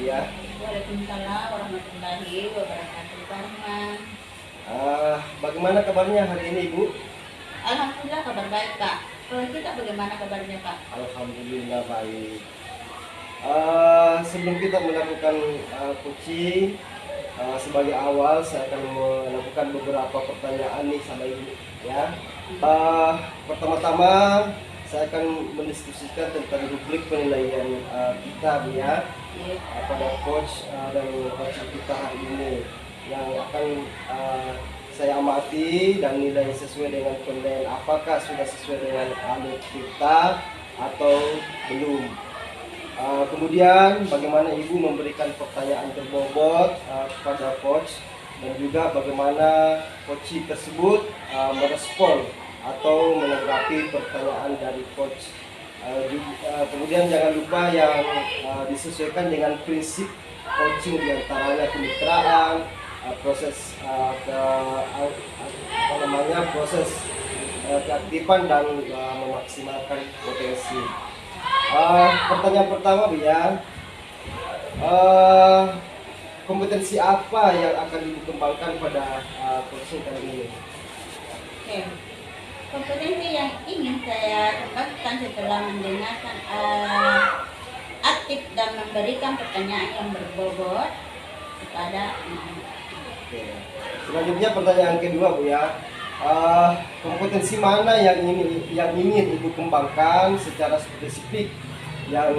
ya. Waalaikumsalam warahmatullahi wabarakatuh, Pak Rahman. Bagaimana kabarnya hari ini Ibu? Alhamdulillah kabar baik, Kak. Kalau kita bagaimana kabarnya, Kak? Alhamdulillah baik. Sebelum kita melakukan coaching, sebagai awal saya akan melakukan beberapa pertanyaan nih sama Ibu ya. Pertama-tama saya akan mendiskusikan tentang rubrik penilaian kita Bu ya, pada coach dan coach kita hari ini yang akan saya amati dan nilai sesuai dengan penilaian apakah sudah sesuai dengan alur kita atau belum. Kemudian bagaimana Ibu memberikan pertanyaan berbobot kepada coach dan juga bagaimana coach tersebut merespon atau menanggapi pertanyaan dari coach. Kemudian jangan lupa yang disesuaikan dengan prinsip coaching diantaranya kemitraan, proses proses keaktifan dan memaksimalkan potensi. Pertanyaan pertama Bu ya, kompetensi apa yang akan dikembangkan pada coaching kali ini? Oke. Kompetensi yang ingin saya kembangkan setelah mendengarkan aktif dan memberikan pertanyaan yang berbobot kepada Oke. Selanjutnya pertanyaan kedua Bu ya, kompetensi mana yang ingin Ibu kembangkan secara spesifik yang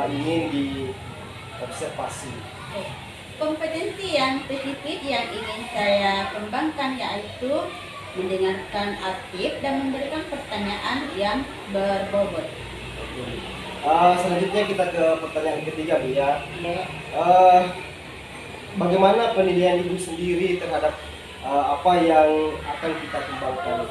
ingin diobservasi? kompetensi yang spesifik yang ingin saya kembangkan yaitu mendengarkan aktif dan memberikan pertanyaan yang berbobot. Selanjutnya kita ke pertanyaan ketiga Bu ya. Ya. Bagaimana penilaian Ibu sendiri terhadap apa yang akan kita kembangkan?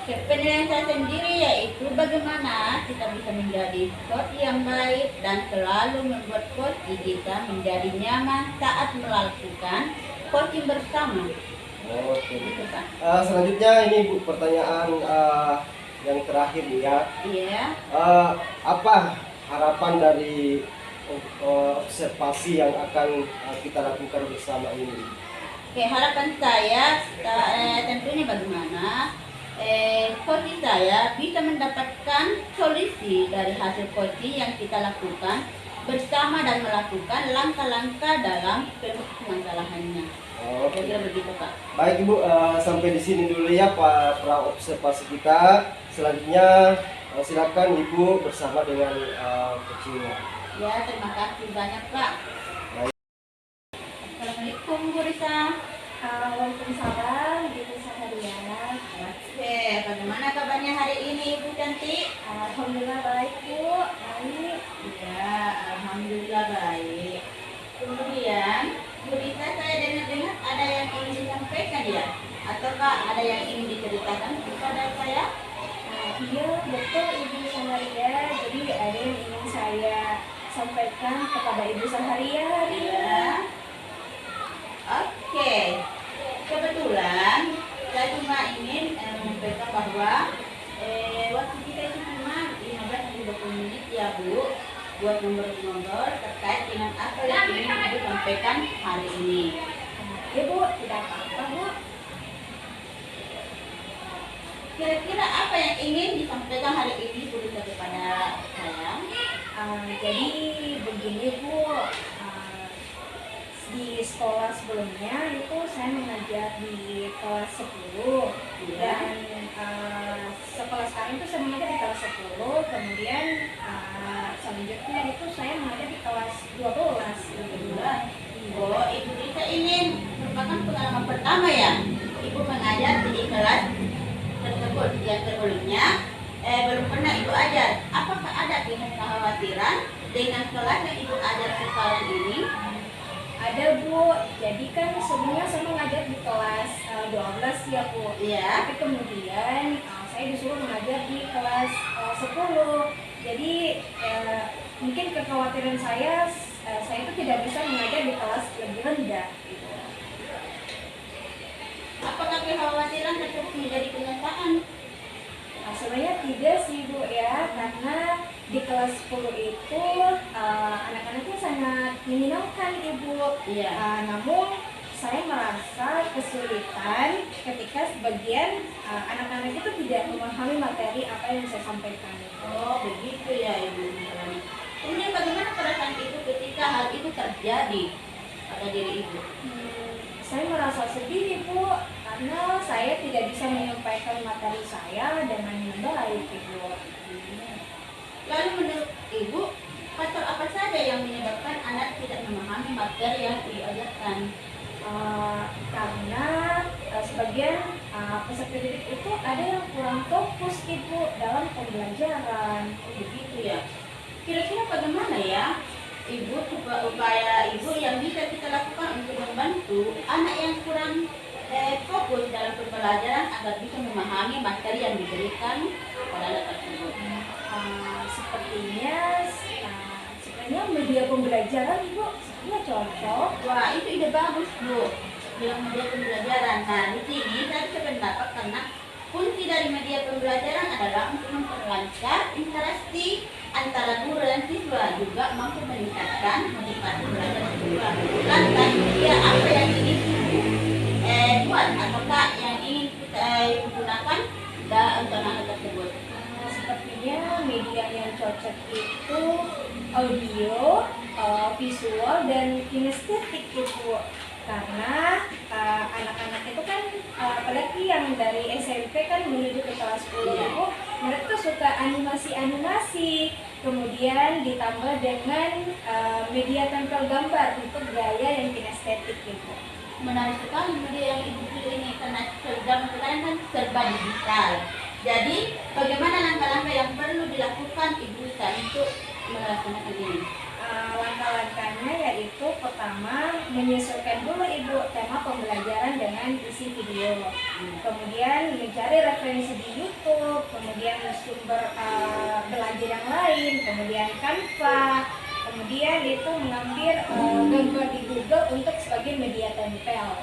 Penilaian saya sendiri yaitu bagaimana kita bisa menjadi coach yang baik dan selalu membuat coach kita menjadi nyaman saat melakukan coaching bersama. Oke. Gitu, Pak. Selanjutnya ini Bu pertanyaan yang terakhir ya. Iya. Apa harapan dari observasi yang akan kita lakukan bersama ini? Oke, harapan saya tentunya bagaimana coaching saya bisa mendapatkan solusi dari hasil coaching yang kita lakukan bersama dan melakukan langkah-langkah dalam permasalahannya. Oke. Kira begitu, Pak. Baik Ibu, sampai di sini dulu ya Pak pra observasi kita. Selanjutnya silakan Ibu bersama dengan coachingnya. Ya, terima kasih banyak, Pak. Baik. Assalamualaikum, Bu Risa. Waalaikumsalam, Ibu Sahariana. Oke, bagaimana kabarnya hari ini, Bu Cantik? Alhamdulillah baik, Bu. Baik. Ya, alhamdulillah baik. Kemudian, Bu Risa, saya dengar-dengar ada yang ingin disampaikan ya? Ataukah ada yang ingin diceritakan kepada saya? Iya, betul Ibu Saharia. Jadi ada yang ingin saya sampaikan kepada Ibu Saharia hari ini. Ya. Oke, kebetulan saya cuma ingin menyampaikan bahwa waktu kita itu cuma 15-20 menit ya Bu, buat ngobrol-ngobrol terkait dengan apa yang ingin Ibu sampaikan hari ini. Ya Bu, tidak apa-apa Bu. Kira-kira apa yang ingin disampaikan hari ini Bu Risa kepada saya? Jadi begini Bu, di sekolah sebelumnya itu saya mengajar di kelas 10 dan sekolah sekarang itu saya mengajar di kelas 10, kemudian selanjutnya itu saya mengajar di kelas 12. Oh, Ibu Risa ini merupakan pengalaman pertama ya Ibu mengajar di kelas tersebut. Yang sebelumnya belum pernah Ibu ajar. Apakah ada kekhawatiran dengan kelas yang Ibu ajar sekarang ini? Ada Bu, jadi kan sebelumnya saya mengajar di kelas 12 ya Bu. Iya. Tapi kemudian saya disuruh mengajar di kelas 10. Jadi mungkin kekhawatiran saya itu tidak bisa mengajar di kelas lebih rendah gitu. Apakah kekhawatiran tersebut menjadi kenyataan? Sebenarnya tidak sih Bu ya, karena di kelas 10 itu anak-anaknya sangat Bu. Iya. Namun saya merasa kesulitan ketika sebagian anak-anak itu tidak memahami materi apa yang saya sampaikan. Oh, begitu ya Ibu. Kemudian bagaimana perasaan Ibu ketika hal itu terjadi pada diri Ibu? Saya merasa sedih Ibu, karena saya tidak bisa menyampaikan materi saya dengan baik Ibu. Lalu menurut Ibu, faktor apa saja yang menyebabkan anak tidak memahami materi yang diajarkan? Karena sebagian peserta didik itu ada yang kurang fokus Ibu dalam pembelajaran. Oh, begitu ya. Kira-kira bagaimana ya Ibu, upaya Ibu yang bisa kita lakukan untuk membantu anak yang kurang fokus dalam pembelajaran agar bisa memahami materi yang diberikan pada anak tersebut? Sebenarnya media pembelajaran Ibu sebenarnya cocok. Wah, itu ide bagus Bu. Bilang media pembelajaran. Nah, di sini saya sependapat karena kunci dari media pembelajaran adalah untuk memperlancar interaksi antara guru dan siswa, juga mampu meningkatkan motivasi belajar siswa. Lantas media apa yang ingin Ibu buat ataukah yang ingin kita gunakan untuk anak tersebut? Sepertinya media yang cocok itu audio, visual, dan kinestetik Ibu. Karena anak-anak itu kan apalagi yang dari SMP kan menuju ke kelas 10 Ibu, mereka suka animasi-animasi, kemudian ditambah dengan media tempel gambar untuk gaya yang kinestetik Ibu. Menarik sekali media yang Ibu pilih ini karena zaman sekarang kan serba digital. Jadi bagaimana langkah-langkah yang perlu dilakukan Ibu untuk melaksanakan ini? Langkah-langkahnya yaitu pertama menyesuaikan dulu Ibu tema pembelajaran dengan isi video, kemudian mencari referensi di YouTube, kemudian sumber belajar yang lain, kemudian Canva, kemudian itu mengambil gambar di Google untuk sebagai media tempel.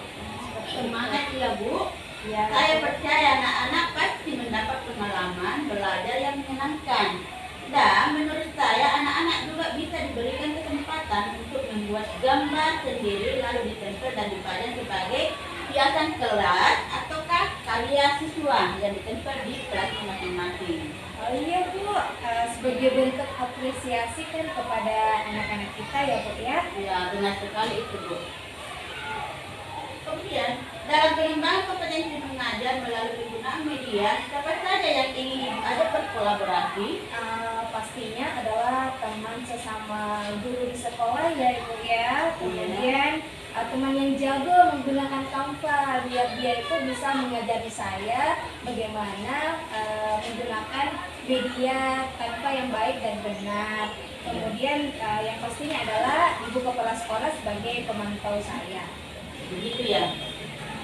Semangat ya Bu. Ya. Saya percaya anak-anak pasti mendapat pengalaman belajar yang menyenangkan. Dan menurut saya anak-anak juga bisa diberikan kesempatan untuk membuat gambar sendiri lalu ditempel dan dipajang sebagai hiasan kelas ataukah karya siswa yang ditempel di kelas masing-masing. Oh iya Bu, sebagai bentuk apresiasi kan kepada anak-anak kita ya Bu ya. Ya, benar sekali itu Bu. Kemudian dalam pengembangan kompetensi mengajar melalui penggunaan media, siapa saja yang ingin ada berkolaborasi? Pastinya adalah teman sesama guru di sekolah ya Ibu ya. Kemudian teman yang jago menggunakan Canva, biar dia itu bisa mengajari saya bagaimana menggunakan media Canva yang baik dan benar. Kemudian yang pastinya adalah Ibu Kepala Sekolah sebagai pemantau saya. Begitu ya.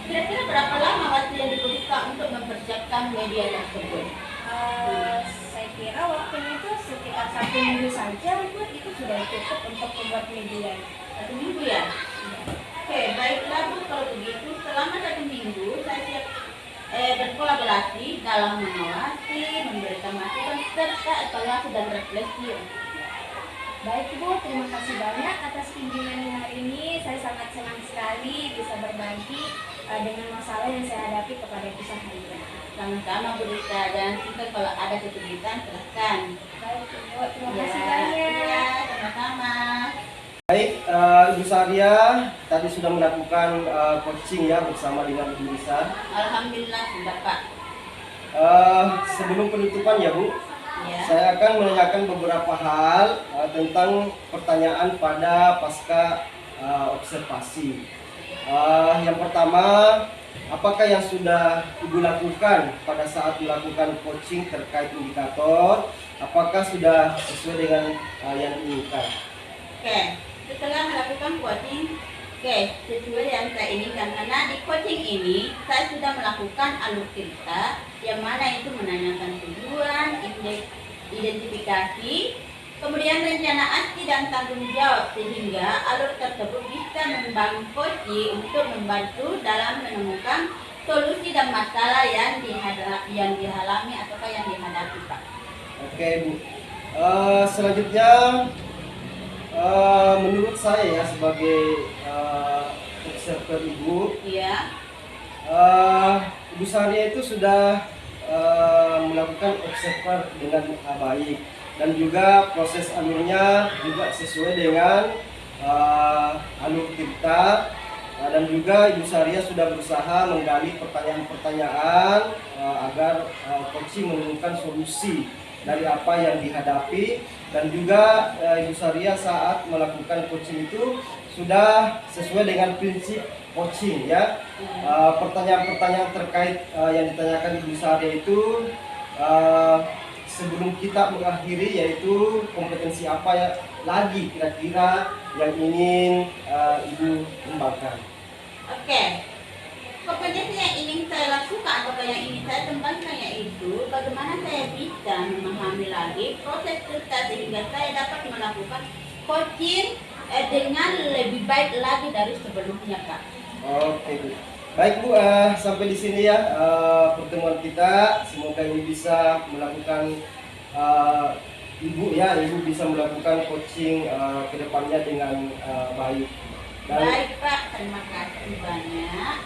Kira-kira berapa lama waktu yang dibutuhkan untuk mempersiapkan media tersebut? Saya kira waktunya itu sekitar 1 minggu saja Bu, itu sudah cukup untuk membuat media. 1 minggu ya? Oke, baiklah Bu, kalau begitu selama 1 minggu saya siap berkolaborasi dalam mengawasi, memberikan masukan serta evaluasi dan refleksi. Baik Bu, terima kasih banyak atas kunjungannya hari ini. Saya sangat senang sekali bisa berbagi dengan masalah yang saya hadapi kepada Ibu Sahaya. Sama-sama Bu Rita, dan jika kalau ada kesulitan silahkan. Baik Bu, terima Ya, kasih banyak. ya, sama-sama. Baik, Ibu Saria tadi sudah melakukan coaching ya bersama dengan Ibu Lisa. Alhamdulillah sudah Pak. Sebelum penutupan ya Bu, Ya. saya akan menanyakan beberapa hal tentang pertanyaan pada pasca observasi. Yang pertama, apakah yang sudah Ibu lakukan pada saat melakukan coaching terkait indikator? Apakah sudah sesuai dengan yang diinginkan? Oke, setelah melakukan coaching, sesuai yang saya inginkan karena di coaching ini saya sudah melakukan alur cerita yang mana itu menanyakan tujuan, identifikasi, kemudian rencana aksi dan tanggung jawab sehingga alur tersebut bisa membangun coaching untuk membantu dalam menemukan solusi dan masalah yang dialami ataukah yang dihadapi Pak. Oke Bu, selanjutnya menurut saya ya sebagai observer Ibu. Iya. Ibu Saria itu sudah melakukan observer dengan baik, dan juga proses alurnya juga sesuai dengan alur kita. Dan juga Ibu Saria sudah berusaha menggali pertanyaan-pertanyaan agar coaching menemukan solusi dari apa yang dihadapi, dan juga Ibu Saria saat melakukan coaching itu sudah sesuai dengan prinsip coaching ya. Pertanyaan-pertanyaan terkait yang ditanyakan Ibu Saria itu sebelum kita mengakhiri, yaitu kompetensi apa ya lagi kira-kira yang ingin Ibu kembangkan. Oke. Kompetensi yang ingin saya lakukan atau yang ingin saya kembangkan yaitu bagaimana saya bisa memahami lagi proses kita sehingga saya dapat melakukan coaching dengan lebih baik lagi dari sebelumnya, Kak. Oke, Bu. Baik, Bu, sampai di sini ya pertemuan kita. Semoga ini bisa melakukan Ibu bisa melakukan coaching ke depannya dengan baik. Baik, Pak. Terima kasih banyak.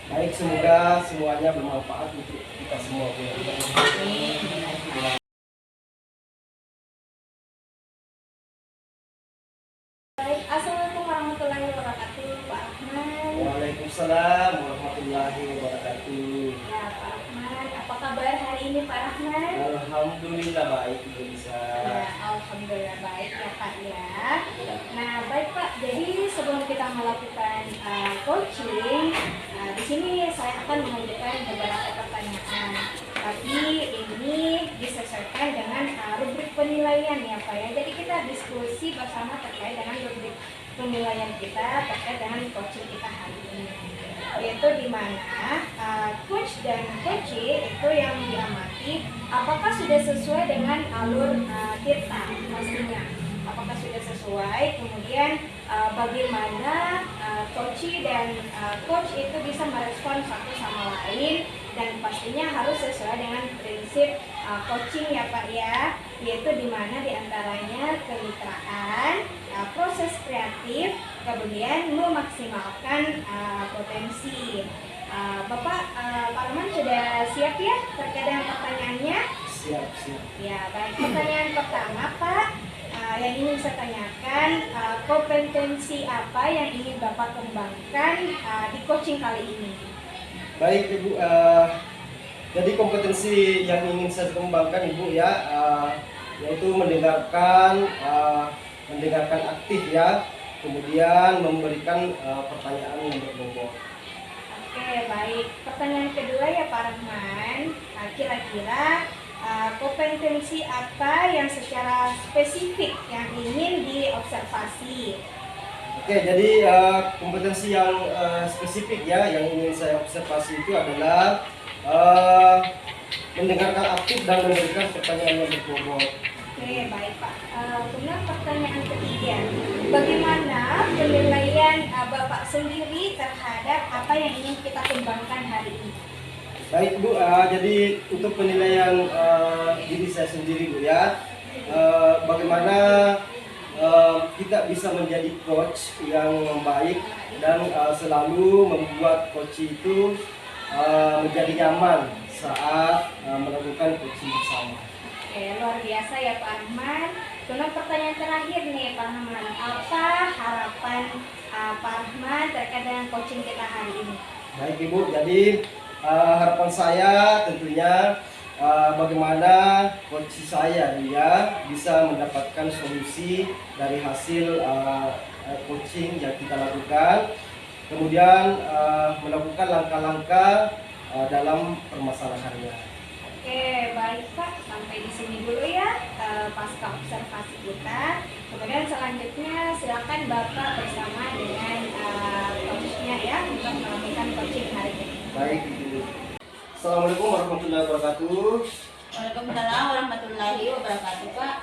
Baik, semoga semuanya bermanfaat untuk kita semua, Bu. Amin. Baik, assalamualaikum warahmatullahi wabarakatuh, Pak Rahman. Waalaikumsalam warahmatullahi wabarakatuh. Ya, Pak Rahman, apa kabar hari ini, Pak Rahman? Alhamdulillah baik, Ibu bisa. Ya, alhamdulillah baik ya, Pak ya. Nah, baik Pak. Jadi sebelum kita melakukan coaching, di sini saya akan mengajukan beberapa pertanyaan. Tapi ini disesuaikan dengan rubrik penilaian ya, Pak ya. Jadi kita diskusi bersama terkait dengan rubrik penilaian kita terkait dengan coaching kita hari ini. Yaitu di mana coach dan coachee itu yang diamati apakah sudah sesuai dengan alur kita pastinya. Apakah sudah sesuai, kemudian bagaimana coachee dan coach itu bisa merespon satu sama lain, dan pastinya harus sesuai dengan prinsip coaching ya Pak ya, yaitu dimana diantaranya kemitraan, proses kreatif, kemudian memaksimalkan potensi. Bapak Pak Arman sudah siap ya terkait dengan pertanyaannya? Siap. Ya, baik. Pertanyaan pertama Pak, yang ingin saya tanyakan, kompetensi apa yang ingin Bapak kembangkan di coaching kali ini? Baik, Ibu. Jadi kompetensi yang ingin saya kembangkan, Ibu ya, yaitu mendengarkan aktif ya, kemudian memberikan pertanyaan yang berbobot. Oke, baik. Pertanyaan kedua ya Pak Rahman, kira-kira kompetensi apa yang secara spesifik yang ingin diobservasi? Oke, jadi kompetensi yang spesifik ya yang ingin saya observasi itu adalah mendengarkan aktif dan memberikan pertanyaan yang berbobot. Oke, baik Pak. Kemudian pertanyaan ketiga, bagaimana penilaian Bapak sendiri terhadap apa yang ingin kita kembangkan hari ini? Baik, Bu, jadi untuk penilaian diri saya sendiri, Bu ya, bagaimana kita bisa menjadi coach yang baik dan selalu membuat coach itu menjadi nyaman saat melakukan coaching bersama. Oke, luar biasa ya Pak Rahman. Kemudian pertanyaan terakhir nih Pak Rahman, apa harapan Pak Rahman terkait dengan coaching kita hari ini? Baik, Ibu, jadi harapan saya tentunya bagaimana coach saya dia bisa mendapatkan solusi dari hasil coaching yang kita lakukan, kemudian melakukan langkah-langkah dalam permasalahannya. Oke, baik Pak, sampai di sini dulu ya pasca observasi kita. Kemudian selanjutnya silakan Bapak bersama dengan coachnya ya untuk melakukan coaching hari ini. Baik, Ibu. Assalamualaikum warahmatullahi wabarakatuh. Waalaikumsalam warahmatullahi wabarakatuh, Pak.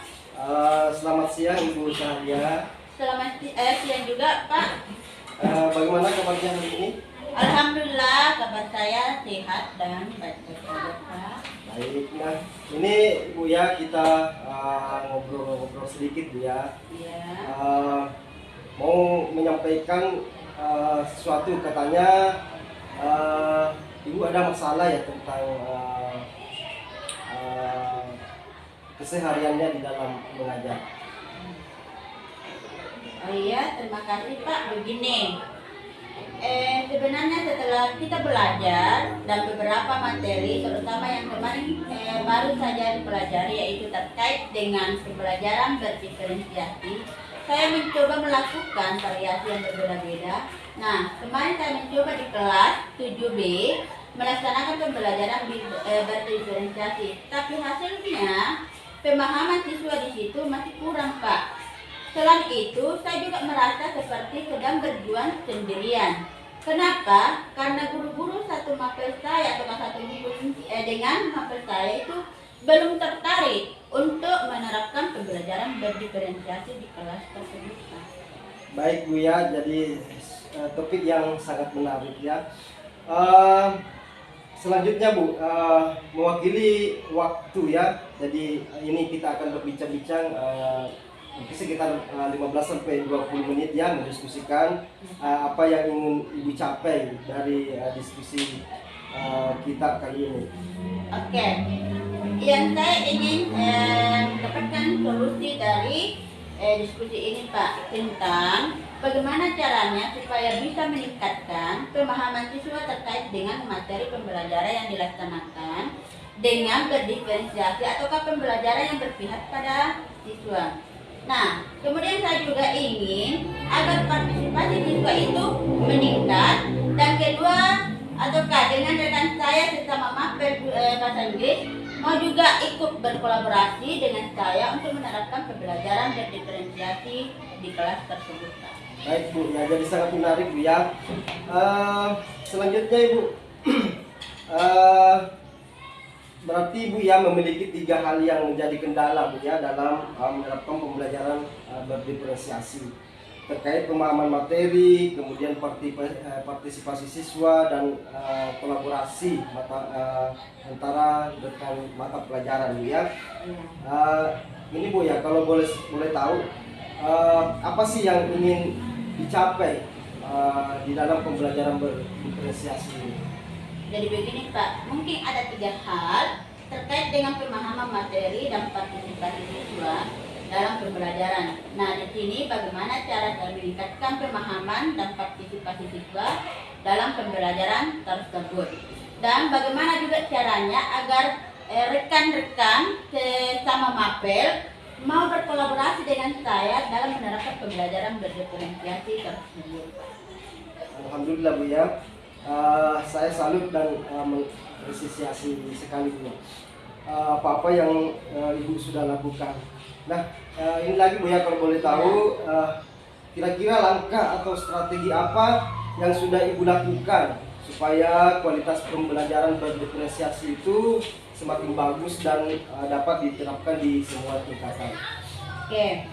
Selamat siang, Ibu Sahria. Selamat siang juga, Pak. Bagaimana kabarnya hari ini? Alhamdulillah kabar saya sehat dan baik-baik saja, Pak. Baik, nah ini Ibu ya, kita ngobrol-ngobrol sedikit Bu ya. Iya. mau menyampaikan sesuatu, katanya ibu ada masalah ya tentang kesehariannya di dalam mengajar. Oh iya, terima kasih Pak. Begini, sebenarnya setelah kita belajar dan beberapa materi, terutama yang kemarin baru saja dipelajari, yaitu terkait dengan pembelajaran berdiferensiasi, saya mencoba melakukan variasi yang berbeda-beda. Nah, kemarin saya mencoba di kelas 7B melaksanakan pembelajaran berdiferensiasi, tapi hasilnya pemahaman siswa di situ masih kurang, Pak. Selain itu, saya juga merasa seperti sedang berjuang sendirian. Kenapa? Karena guru-guru satu mapel saya atau satu guru dengan mapel saya itu belum tertarik untuk menerapkan pembelajaran berdiferensiasi di kelas tersebut. Baik Bu ya, jadi topik yang sangat menarik ya. Selanjutnya Bu, mewakili waktu ya. Jadi ini kita akan berbincang-bincang mungkin sekitar 15 sampai 20 menit ya, mendiskusikan apa yang ingin Ibu capai dari diskusi kita kali ini. Oke, yang saya ingin mendapatkan solusi dari diskusi ini Pak, tentang bagaimana caranya supaya bisa meningkatkan pemahaman siswa terkait dengan materi pembelajaran yang dilaksanakan dengan berdiferensiasi ataukah pembelajaran yang berpihak pada siswa. Nah, kemudian saya juga ingin agar partisipasi siswa itu meningkat, dan kedua, ataukah dengan rekan saya sesama mapel bahasa Inggris mau juga ikut berkolaborasi dengan saya untuk menerapkan pembelajaran berdiferensiasi di kelas tersebut. Baik Bu, ya jadi sangat menarik Bu ya. Selanjutnya Ibu, berarti Ibu ya memiliki 3 hal yang menjadi kendala Bu ya dalam menerapkan pembelajaran berdiferensiasi, terkait pemahaman materi, kemudian partisipasi siswa, dan kolaborasi antara rekan mata pelajaran Bu ya. Ini Bu ya, kalau boleh tahu apa sih yang ingin dicapai di dalam pembelajaran berdiferensiasi ini? Jadi begini Pak, mungkin ada 3 hal terkait dengan pemahaman materi dan partisipasi siswa dalam pembelajaran. Nah, di sini bagaimana cara meningkatkan pemahaman dan partisipasi siswa dalam pembelajaran tersebut, dan bagaimana juga caranya agar rekan-rekan sesama mapel mau berkolaborasi dengan saya dalam menerapkan pembelajaran berdiferensiasi tersebut. Alhamdulillah Bu ya. Saya salut dan mengapresiasi sekali Bu. Apa-apa yang Ibu sudah lakukan. Nah, ini lagi Bu ya, kalau boleh tahu kira-kira langkah atau strategi apa yang sudah Ibu lakukan supaya kualitas pembelajaran berdiferensiasi itu semakin bagus dan dapat diterapkan di semua tingkatan. Oke,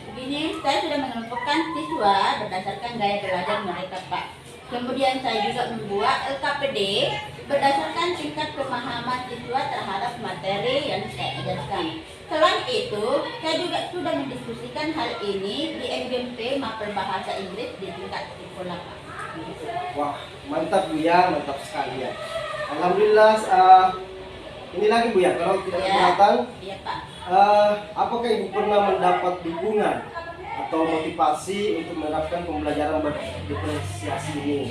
begini, saya sudah mengelompokkan siswa berdasarkan gaya belajar mereka Pak. Kemudian saya juga membuat LKPD berdasarkan tingkat pemahaman siswa terhadap materi yang saya ajarkan. Selain itu, saya juga sudah mendiskusikan hal ini di MGMP Mapel Bahasa Inggris di tingkat sekolah Pak. Wah, mantap Bu ya, mantap sekali ya. Alhamdulillah. Ini lagi Bu ya, kalau tidak keberatan, Iya Pak. apakah Ibu pernah mendapat dukungan atau motivasi untuk menerapkan pembelajaran berdiferensiasi ini?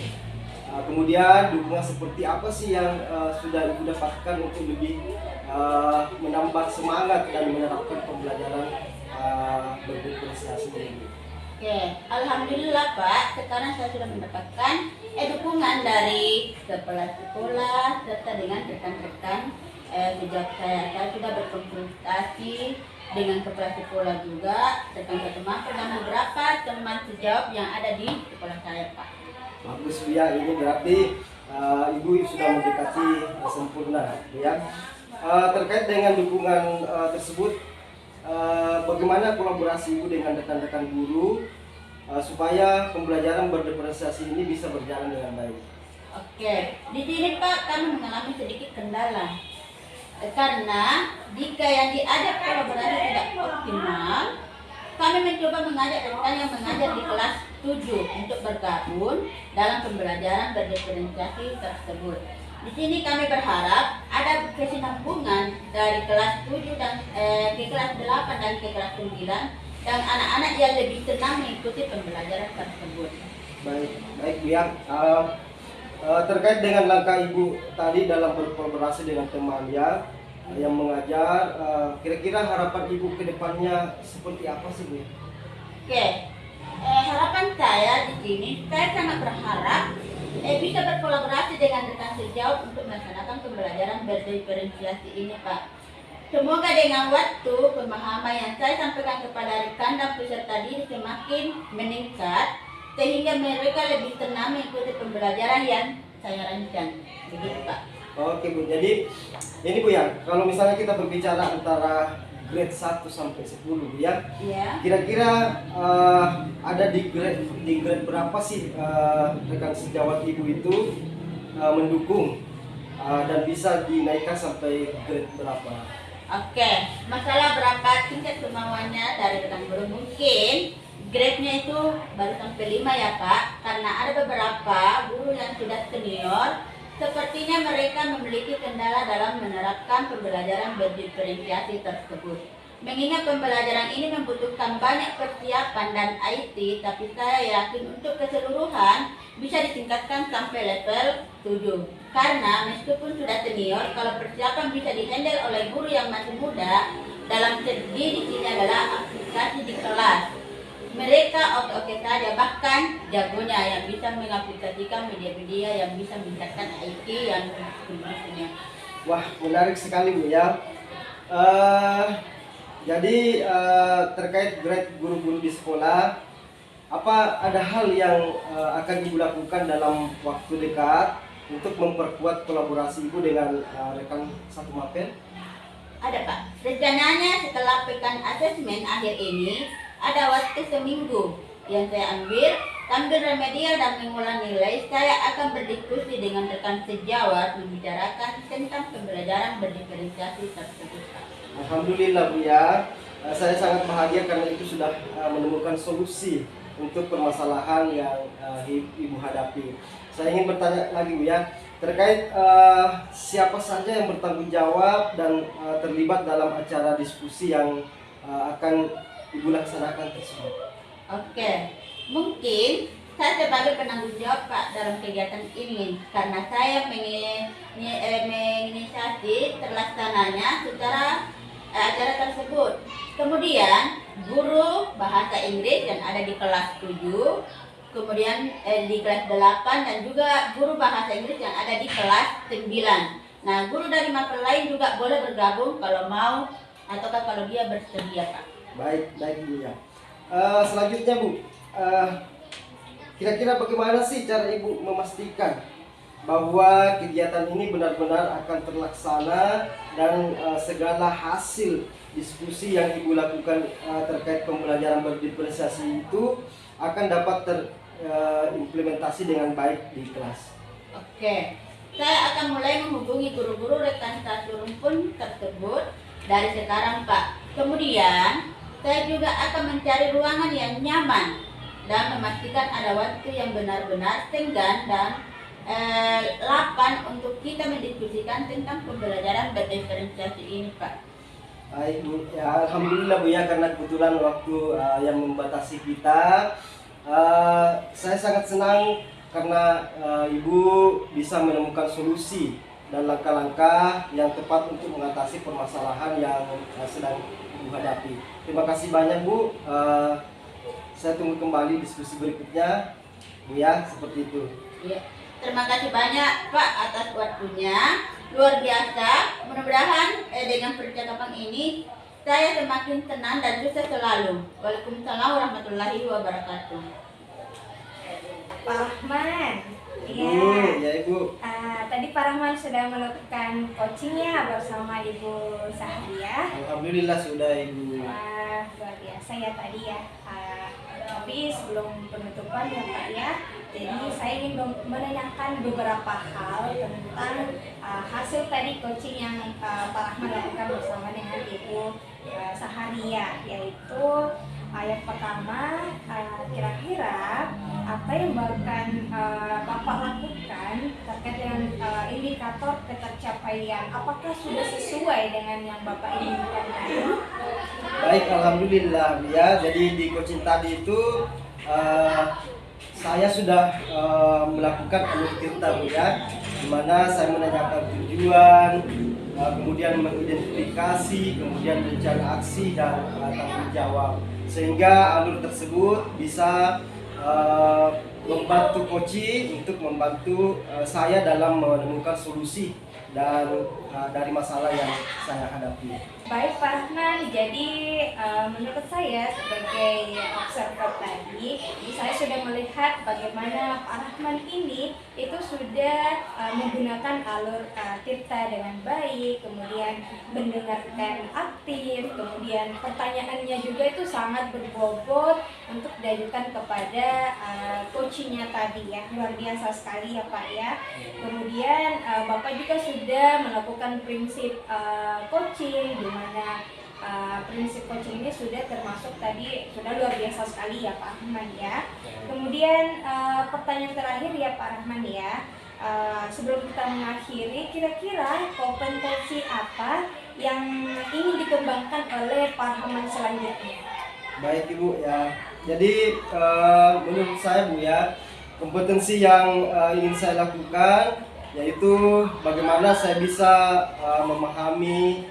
Kemudian dukungan seperti apa sih yang sudah Ibu dapatkan untuk lebih menambah semangat dan menerapkan pembelajaran berdiferensiasi ini? Oke, alhamdulillah Pak, sekarang saya sudah mendapatkan dukungan dari kepala sekolah serta dengan rekan-rekan sejak saya sudah berkonsultasi dengan kepala sekolah juga, rekan mapel dan beberapa teman sejawat yang ada di sekolah saya Pak. Bagus Bu ya, ini berarti Ibu sudah mendekati sempurna Bu ya. Terkait dengan dukungan tersebut, bagaimana kolaborasi Ibu dengan rekan-rekan guru supaya pembelajaran berdiferensiasi ini bisa berjalan dengan baik? Oke, di sini Pak kami mengalami sedikit kendala. Karena jika yang diajak kolaborasi tidak optimal, kami mencoba mengajak rekan yang mengajar di kelas 7 untuk bergabung dalam pembelajaran berdiferensiasi tersebut. Di sini kami berharap ada kesinambungan dari kelas 7 dan ke kelas 8 dan ke kelas 9 dan anak-anak yang lebih tenang mengikuti pembelajaran tersebut. Baik Bu ya. Terkait dengan langkah Ibu tadi dalam berkolaborasi dengan teman ya yang mengajar, kira-kira harapan Ibu ke depannya seperti apa sih Bu? Oke, harapan saya di sini, saya sangat berharap bisa berkolaborasi dengan rekan sejauh untuk melaksanakan pembelajaran berdiferensiasi ini Pak. Semoga dengan waktu pemahaman yang saya sampaikan kepada rekan dan peserta didik semakin meningkat sehingga mereka lebih tenang mengikuti pembelajaran yang saya rancang. Begitu Pak. Oke Bu, jadi ini Bu ya, kalau misalnya kita berbicara antara grade 1 sampai 10 Bu ya, Ya. kira-kira ada di grade berapa sih rekan sejawat Ibu itu mendukung dan bisa dinaikkan sampai grade berapa? Oke, masalah berapa tingkat kemauannya dari rekan guru mungkin grade-nya itu baru sampai 5 ya Pak, karena ada beberapa guru yang sudah senior, sepertinya mereka memiliki kendala dalam menerapkan pembelajaran berdiferensiasi tersebut. Mengingat pembelajaran ini membutuhkan banyak persiapan dan IT, tapi saya yakin untuk keseluruhan bisa ditingkatkan sampai level 7. Karena meskipun sudah senior, kalau persiapan bisa dihandle oleh guru yang masih muda, dalam segi di sini adalah aplikasi di kelas. Mereka oke-oke saja, bahkan jagonya yang bisa mengaplikasikan media-media yang bisa meningkatkan IT yang sebagainya. Wah, menarik sekali Bu ya. Jadi terkait grade guru-guru di sekolah, apa ada hal yang akan Ibu lakukan dalam waktu dekat untuk memperkuat kolaborasi Ibu dengan rekan satu mapel? Ada Pak, rencananya setelah pekan asesmen akhir ini, ada waktu seminggu yang saya ambil remedial dan mengulang nilai. Saya akan berdiskusi dengan rekan sejawat membicarakan tentang pembelajaran berdiferensiasi tersebut. Alhamdulillah Bu ya, saya sangat bahagia karena itu sudah menemukan solusi untuk permasalahan yang Ibu hadapi. Saya ingin bertanya lagi Bu ya, terkait siapa saja yang bertanggung jawab dan terlibat dalam acara diskusi yang akan Ibu laksanakan tersebut. Oke, mungkin saya sebagai penanggung jawab Pak dalam kegiatan ini karena saya menginisiasi terlaksananya secara acara tersebut. Kemudian guru bahasa Inggris yang ada di kelas 7, kemudian di kelas 8 dan juga guru bahasa Inggris yang ada di kelas 9. Nah, guru dari mapel lain juga boleh bergabung kalau mau ataukah kalau dia bersedia Pak. Baik Bu ya. Selanjutnya Bu, kira-kira bagaimana sih cara Ibu memastikan bahwa kegiatan ini benar-benar akan terlaksana dan segala hasil diskusi yang Ibu lakukan terkait pembelajaran berdiferensiasi itu akan dapat terimplementasi dengan baik di kelas? Oke, saya akan mulai menghubungi guru-guru rekan satu rumpun tersebut dari sekarang Pak. Kemudian saya juga akan mencari ruangan yang nyaman dan memastikan ada waktu yang benar-benar tenggang dan lapan untuk kita mendiskusikan tentang pembelajaran berdiferensiasi ini Pak. Baik Bu, ya, Alhamdulillah Bu ya, karena kebetulan waktu yang membatasi kita, saya sangat senang karena Ibu bisa menemukan solusi dan langkah-langkah yang tepat untuk mengatasi permasalahan yang sedang Ibu hadapi. Terima kasih banyak Bu. Saya tunggu kembali diskusi berikutnya Bu ya, seperti itu. Ya. Terima kasih banyak Pak atas waktunya, luar biasa. Mudah-mudahan dengan percakapan ini saya semakin tenang dan sukses selalu. Waalaikumsalam warahmatullahi wabarakatuh. Pak Rahman, Ibu, ya Ibu. tadi Pak Rahman sudah melakukan coachingnya bersama Ibu Sahria. Alhamdulillah sudah Ibu. Wah, luar biasa ya tadi ya. Tapi sebelum penutupan ya Pak ya, jadi saya ingin menanyakan beberapa hal tentang hasil tadi coaching yang Pak Rahman lakukan bersama dengan Ibu Saharia, yaitu Yang pertama, kira-kira apa yang bahkan Bapak lakukan terkait dengan indikator ketercapaian? Apakah sudah sesuai dengan yang Bapak inginkan tadi? Baik, alhamdulillah ya. Jadi di coaching tadi itu saya sudah melakukan alur tirta Bu ya, di mana saya menanyakan tujuan, kemudian mengidentifikasi, kemudian rencana aksi dan tanggung jawab, sehingga alur tersebut bisa membantu coaching untuk membantu saya dalam menemukan solusi dan dari masalah yang saya hadapi. Baik Pak Rahman, jadi menurut saya sebagai observer tadi, saya sudah melihat bagaimana Pak Rahman ini itu sudah menggunakan alur tirta dengan baik, kemudian mendengarkan aktif, kemudian pertanyaannya juga itu sangat berbobot untuk diajukan kepada coachingnya tadi ya, luar biasa sekali ya Pak ya. Kemudian Bapak juga sudah melakukan prinsip coaching, di mana prinsip coaching ini sudah termasuk tadi, sudah luar biasa sekali ya Pak Rahman ya. Kemudian pertanyaan terakhir ya Pak Rahman ya, sebelum kita mengakhiri, kira-kira kompetensi apa yang ingin dikembangkan oleh Pak Rahman selanjutnya? Baik Ibu ya, jadi menurut saya Bu ya, kompetensi yang ingin saya lakukan yaitu bagaimana saya bisa memahami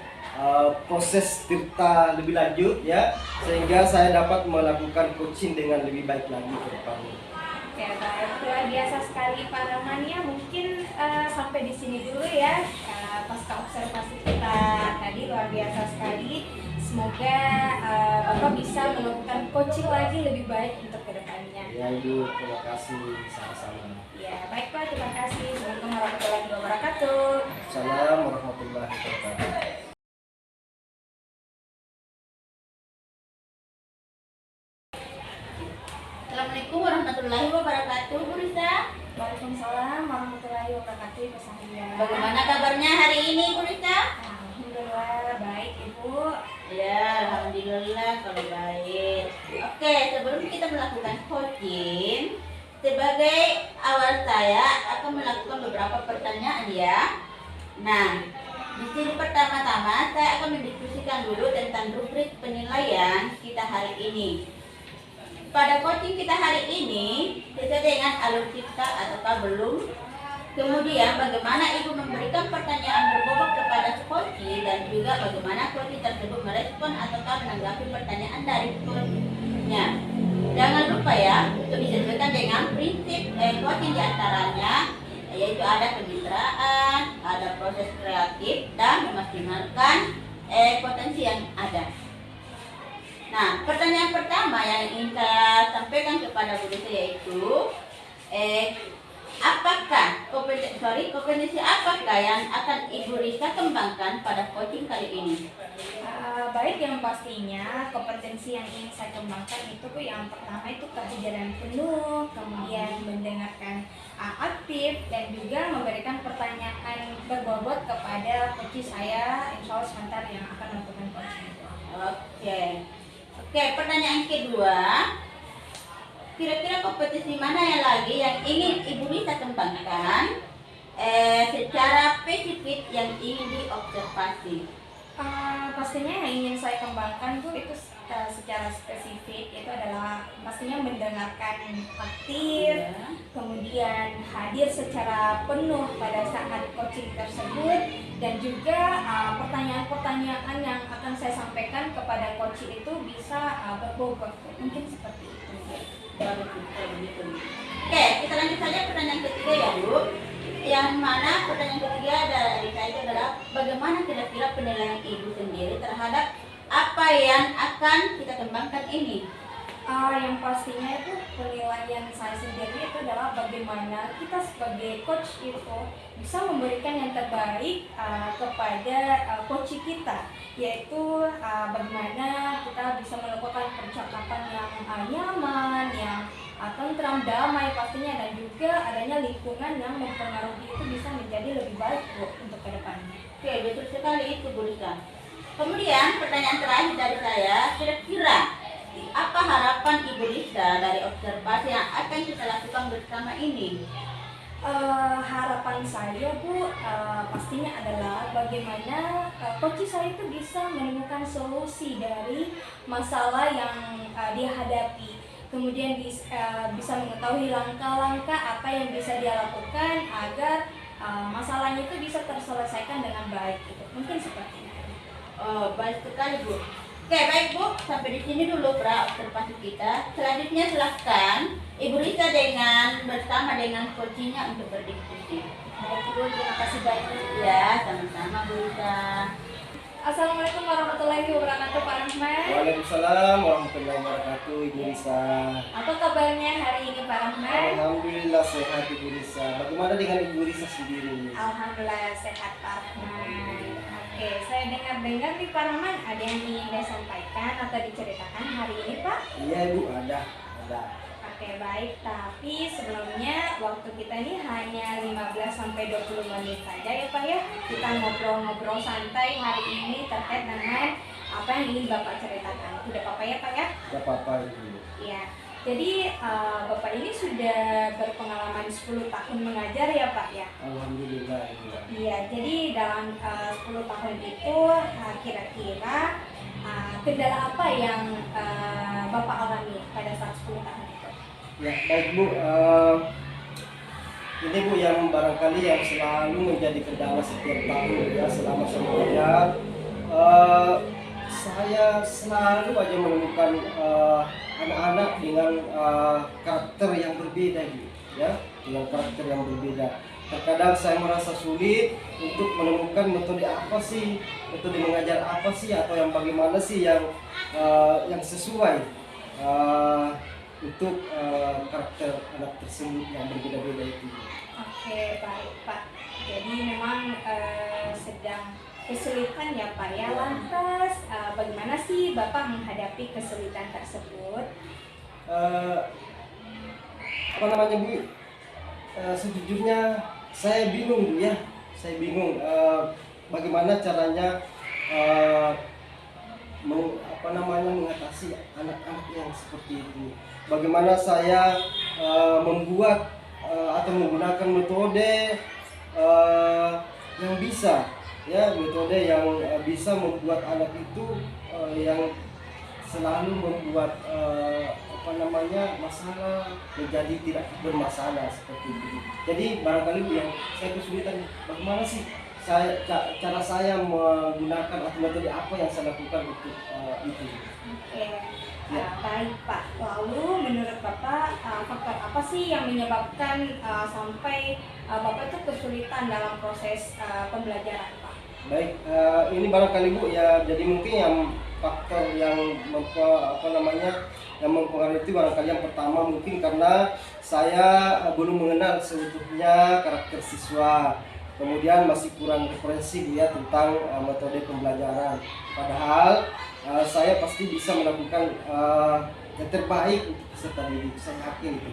proses tirta lebih lanjut ya, sehingga saya dapat melakukan coaching dengan lebih baik lagi ke depannya. Oke, baik, luar biasa sekali Pak Rahman ya. Mungkin sampai di sini dulu ya, pasca observasi kita tadi luar biasa sekali. Semoga Bapak bisa melakukan coaching lagi lebih baik untuk kedepannya. Ya Ibu, terima kasih, sama-sama. Ya, baik Pak, terima kasih. Assalamualaikum warahmatullahi wabarakatuh. Assalamualaikum warahmatullahi wabarakatuh. Assalamualaikum warahmatullahi wabarakatuh, Bu Risa. Waalaikumsalam warahmatullahi wabarakatuh, Ibu Sahia. Bagaimana kabarnya hari ini, Bu Risa? Alhamdulillah baik Ibu. Ya, alhamdulillah kalau baik. Oke, sebelum kita melakukan coaching, sebagai awal saya akan melakukan beberapa pertanyaan ya. Nah, di sini pertama-tama saya akan mendiskusikan dulu tentang rubrik penilaian kita hari ini. Pada coaching kita hari ini, sesuai dengan alur kita ataukah belum? Kemudian bagaimana Ibu memberikan pertanyaan berbobot kepada coaching dan juga bagaimana coaching tersebut merespon ataukah menanggapi pertanyaan dari coachingnya. Jangan lupa ya, untuk disesuaikan dengan prinsip coaching diantaranya, yaitu ada kemitraan, ada proses kreatif, dan memaksimalkan potensi yang ada. Nah, pertanyaan pertama yang ingin saya sampaikan kepada Bu Risa yaitu kompetensi apakah yang akan Ibu Risa kembangkan pada coaching kali ini? Baik, yang pastinya kompetensi yang ingin saya kembangkan itu yang pertama itu kehadiran penuh, kemudian mendengarkan aktif, dan juga memberikan pertanyaan berbobot kepada coach saya, insya Allah sebentar yang akan melakukan coaching. Oke, pertanyaan kedua, kira-kira kompetensi mana yang lagi yang ingin Ibu Risa kembangkan secara spesifik yang ingin diobservasi? Pastinya yang ingin saya kembangkan itu secara spesifik itu adalah pastinya mendengarkan aktif, kemudian hadir secara penuh pada saat coaching tersebut, dan juga pertanyaan-pertanyaan yang akan saya sampaikan kepada coach itu bisa berbobot, mungkin seperti itu. Oke, kita lanjut saja pertanyaan ketiga ya Bu. Yang mana pertanyaan ketiga dari saya itu adalah bagaimana kira-kira penilaian Ibu sendiri terhadap apa yang akan kita kembangkan ini? Yang pastinya itu penilaian saya sendiri itu adalah bagaimana kita sebagai coach itu bisa memberikan yang terbaik kepada coach kita, yaitu bagaimana kita bisa melakukan percakapan yang nyaman, yang tentram, damai pastinya, dan juga adanya lingkungan yang mempengaruhi itu bisa menjadi lebih baik untuk kedepannya. Oke, betul sekali itu Bu Risa. Kemudian pertanyaan terakhir dari saya, kira-kira Apa harapan Ibu Lisa dari observasi yang akan kita lakukan bersama ini? Harapan saya Bu, pastinya adalah bagaimana coach saya itu bisa menemukan solusi dari masalah yang dia hadapi. Kemudian bisa mengetahui langkah-langkah apa yang bisa dia lakukan agar masalahnya itu bisa terselesaikan dengan baik. Gitu. Mungkin seperti itu. Oh, baik sekali Bu. Oke, baik Bu, sampai di sini dulu pra observasi kita. Selanjutnya silakan Ibu Lisa bersama dengan coachnya untuk berdiskusi. Baik Bu, terima kasih banyak. Ya, sama-sama Bu Lisa. Assalamualaikum warahmatullahi wabarakatuh Pak Rahman. Waalaikumsalam warahmatullahi wabarakatuh Ibu Lisa. Apa kabarnya hari ini Pak Rahman? Alhamdulillah sehat Ibu Lisa. Bagaimana dengan Ibu Lisa sendiri? Alhamdulillah sehat Pak Rahman. Oke, saya dengar-dengar nih Pak Rahman ada yang ingin saya sampaikan atau diceritakan hari ini Pak? Iya Ibu, ada. Oke, baik. Tapi sebelumnya waktu kita ini hanya 15-20 menit saja ya Pak ya. Kita ngobrol-ngobrol santai hari ini terkait dengan apa yang ingin Bapak ceritakan. Tidak apa-apa ya Pak ya? Tidak apa-apa Ibu. Iya. Jadi Bapak ini sudah berpengalaman 10 tahun mengajar ya Pak ya? Alhamdulillah Ibu. Iya, jadi dalam 10 tahun itu kira-kira kendala apa yang Bapak alami pada saat 10 tahun itu? Ya baik Bu, ini Bu yang barangkali yang selalu menjadi kendala setiap tahun ya selama saya mengajar. Saya selalu aja menemukan anak-anak dengan karakter yang berbeda gitu, ya, dengan karakter yang berbeda. Terkadang saya merasa sulit untuk menemukan metode apa sih, metode mengajar apa sih, atau yang bagaimana sih yang sesuai untuk karakter anak tersebut yang berbeda-beda itu. Oke, baik Pak. Jadi memang sedang kesulitan ya Pak ya. Lantas bagaimana sih Bapak menghadapi kesulitan tersebut? Apa namanya Bu? Sejujurnya saya bingung Bu ya. Saya bingung bagaimana caranya mengatasi anak-anak yang seperti itu. Bagaimana saya membuat atau menggunakan metode yang bisa, ya, metode yang bisa membuat anak itu yang selalu membuat masalah menjadi tidak bermasalah seperti itu. Jadi barangkali yang saya kesulitan bagaimana sih cara saya menggunakan atau metode apa yang saya lakukan untuk itu. Oke, baik Pak. Lalu menurut Bapak faktor apa sih yang menyebabkan sampai Bapak itu kesulitan dalam proses pembelajaran Pak? Baik, ini barangkali Bu ya, jadi mungkin yang faktor yang mempengaruhi itu barangkali yang pertama mungkin karena saya belum mengenal seutuhnya karakter siswa. Kemudian masih kurang referensi Bu ya tentang metode pembelajaran. Padahal saya pasti bisa melakukan yang terbaik untuk peserta didik. Saya yakin itu.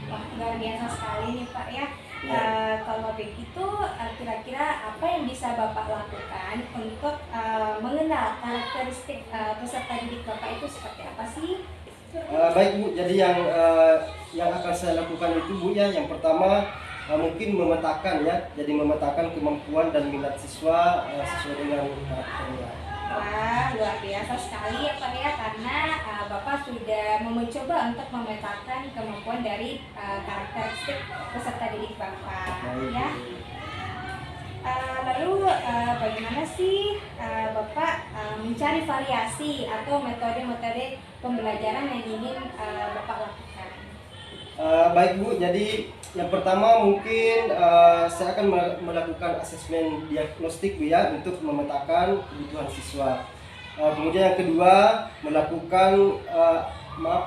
Wah, luar biasa sekali nih Pak ya. Ya. Kalau begitu kira-kira apa yang bisa Bapak lakukan untuk mengenal karakteristik peserta didik Bapak itu seperti apa sih? Baik Bu, jadi yang akan saya lakukan itu Bu ya, yang pertama mungkin memetakan ya, jadi memetakan kemampuan dan minat siswa sesuai dengan karakternya. Wah, luar biasa sekali ya Pak ya, karena Bapak sudah mencoba untuk memetakan kemampuan dari karakteristik peserta didik Bapak. Baik. Ya. Lalu bagaimana sih Bapak mencari variasi atau metode-metode pembelajaran yang ingin Bapak lakukan? Baik Bu, jadi yang pertama mungkin saya akan melakukan asesmen diagnostik Bu ya untuk memetakan kebutuhan siswa. Kemudian yang kedua melakukan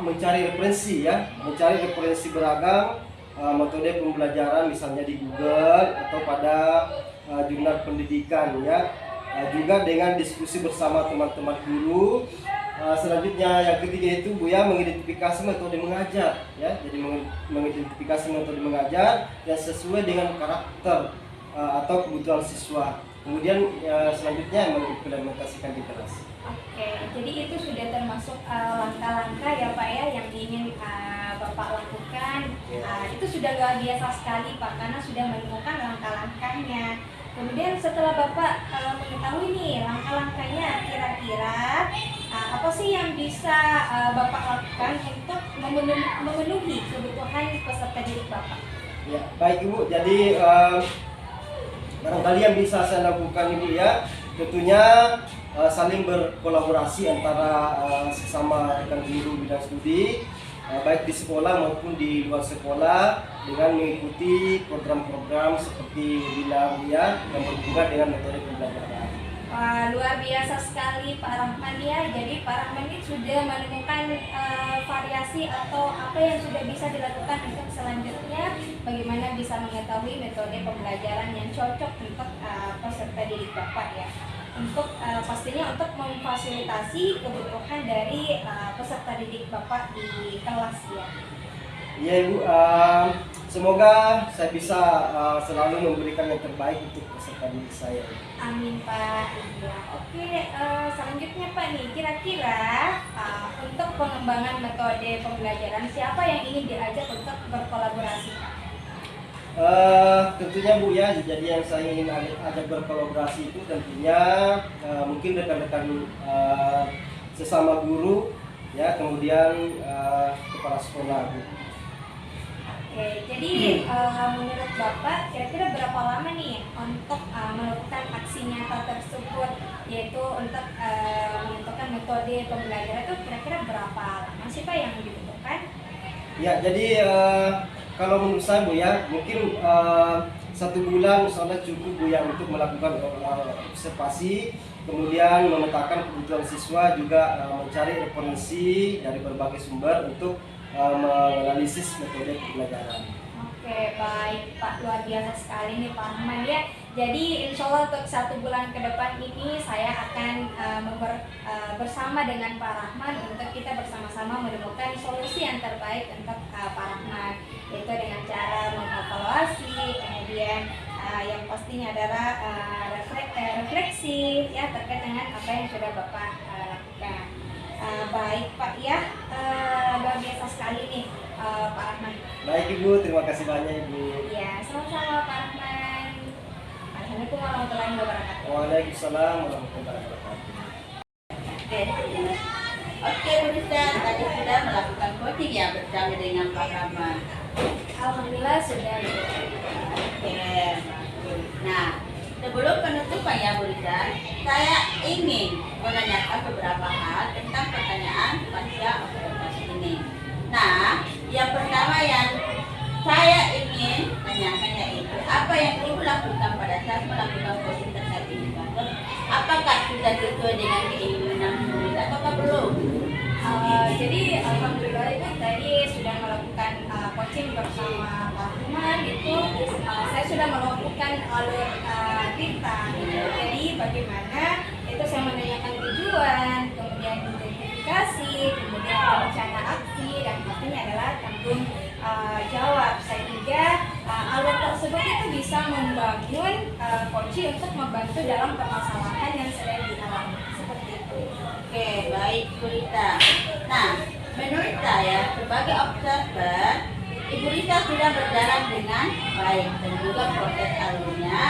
mencari referensi ya, mencari referensi beragam metode pembelajaran misalnya di Google atau pada jurnal pendidikan ya. Juga dengan diskusi bersama teman-teman guru. Selanjutnya yang ketiga itu Bu ya mengidentifikasi metode mengajar ya. Jadi mengidentifikasi metode mengajar yang sesuai dengan karakter atau kebutuhan siswa. Kemudian selanjutnya mengimplementasikan di kelas. Oke, jadi itu sudah termasuk langkah-langkah ya Pak ya yang ingin Bapak lakukan. Itu sudah luar biasa sekali Pak karena sudah menemukan langkah-langkahnya. Kemudian setelah Bapak mengetahui nih langkah-langkahnya, kira-kira apa sih yang bisa Bapak lakukan untuk memenuhi kebutuhan peserta didik Bapak? Ya, baik Ibu. Jadi barangkali yang bisa saya lakukan Ibu ya, tentunya saling berkolaborasi antara sesama rekan guru bidang studi, baik di sekolah maupun di luar sekolah, dengan mengikuti program-program seperti bilang ya yang berhubungan dengan metode pembelajaran. Wah, luar biasa sekali Pak Rahman ya. Jadi Pak Rahman ini sudah menemukan variasi atau apa yang sudah bisa dilakukan untuk selanjutnya bagaimana bisa mengetahui metode pembelajaran yang cocok untuk peserta didik Bapak ya. Untuk pastinya untuk memfasilitasi kebutuhan dari peserta didik Bapak di kelas ya. Iya Ibu, semoga saya bisa selalu memberikan yang terbaik untuk peserta didik saya. Amin Pak. Iya. Oke, selanjutnya Pak nih, kira-kira untuk pengembangan metode pembelajaran siapa yang ingin diajak untuk berkolaborasi Pak? Tentunya Bu ya, jadi yang saya ingin ajak berkolaborasi itu tentunya mungkin rekan-rekan sesama guru ya, kemudian kepala sekolah Bu. Oke, jadi menurut Bapak kira-kira berapa lama nih untuk melakukan aksi nyata tersebut, yaitu untuk menentukan metode pembelajaran itu kira-kira berapa lama sih Pak yang dibutuhkan? Ya, jadi kalau menurut saya Bu ya, mungkin 1 bulan soalnya cukup Bu ya untuk melakukan observasi, kemudian memetakan kebutuhan siswa, juga mencari referensi dari berbagai sumber untuk menganalisis metode pembelajaran. Oke, baik Pak, luar biasa sekali nih Pak Rahman ya. Jadi insya Allah untuk 1 bulan ke depan ini saya akan bersama dengan Pak Rahman untuk kita bersama-sama menemukan solusi yang terbaik untuk Pak Rahman, yaitu dengan cara mengevaluasi, kemudian yang pastinya adalah refleksi ya terkait dengan apa yang sudah Bapak lakukan. Baik Pak ya, luar biasa sekali nih Pak Rahman. Baik Ibu, terima kasih banyak Ibu. Ya, sama-sama Pak Rahman. Assalamualaikum warahmatullahi wabarakatuh. Waalaikumsalam warahmatullahi wabarakatuh. Oke, Bu Risa, tadi sudah melakukan coaching ya bersama dengan Pak Rahman. Alhamdulillah sudah. Oke, bagus. Nah, sebelum penutupan ya Bu Risa, saya ingin menanyakan beberapa hal tentang pertanyaan pasca observasi ini. Nah, yang pertama yang saya ingin tanyakan yaitu apa yang Ibu lakukan pada saat melakukan coaching terkait indikator? Apakah sudah sesuai dengan keinginan murid ataukah belum? Jadi alhamdulillah itu tadi sudah melakukan coaching bersama Pak Rahman itu saya sudah melakukan alur cerita gitu. Jadi bagaimana itu saya menanyakan tujuan, kemudian identifikasi, kemudian rencana aksi, dan pastinya adalah tanggung jawab, sehingga alur tersebut itu bisa membangun coaching untuk membantu dalam permasalahan yang sedang dialami seperti itu. Oke, baik Bu Rita. Nah, menurut saya sebagai observer, Ibu Rita sudah berjalan dengan baik dan juga proses alurnya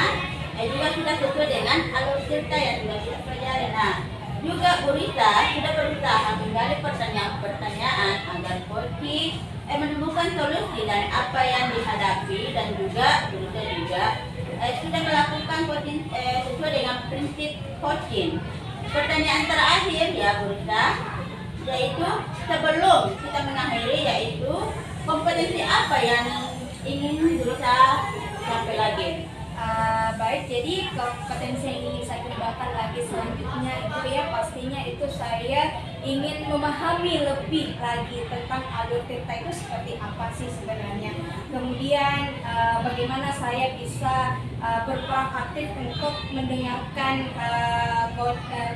juga sudah sesuai dengan alur cerita yang sudah kita pelajari. Nah, juga Bu Rita sudah berusaha menggali pertanyaan-pertanyaan agar coaching menemukan solusi dan apa yang dihadapi, dan juga Bu Rita juga sudah melakukan coaching sesuai dengan prinsip coaching. Pertanyaan terakhir ya Bu Rita, yaitu sebelum kita mengakhiri, yaitu kompetensi apa yang ingin Bu Rita sampai lagi? Baik, jadi kompetensi yang ingin saya kembangkan lagi selanjutnya itu ya pastinya itu saya ingin memahami lebih lagi tentang alur cerita itu seperti apa sih sebenarnya. Kemudian bagaimana saya bisa berperan aktif untuk mendengarkan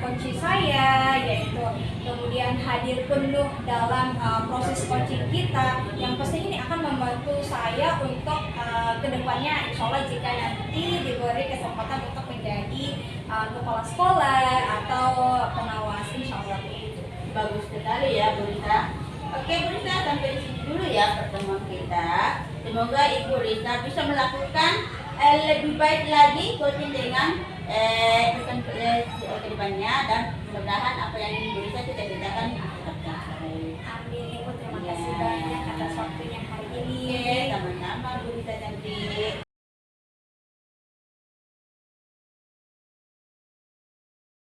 kunci saya, yaitu kemudian hadir penuh dalam proses coaching kita, yang pasti ini akan membantu saya untuk kedepannya insya Allah jika nanti diberi kesempatan untuk menjadi kepala sekolah atau pengawas Oke Bu Risa, sampai di sini dulu ya pertemuan kita. Semoga Ibu Risa bisa melakukan lebih baik lagi coaching dengan ke depannya, dan mudah-mudahan apa yang Ibu Risa cita-citakan tetap tercapai. Amin Ibu, terima Ya. kasih banyak atas waktunya hari ini. Oke, sama-sama Bu Risa cantik.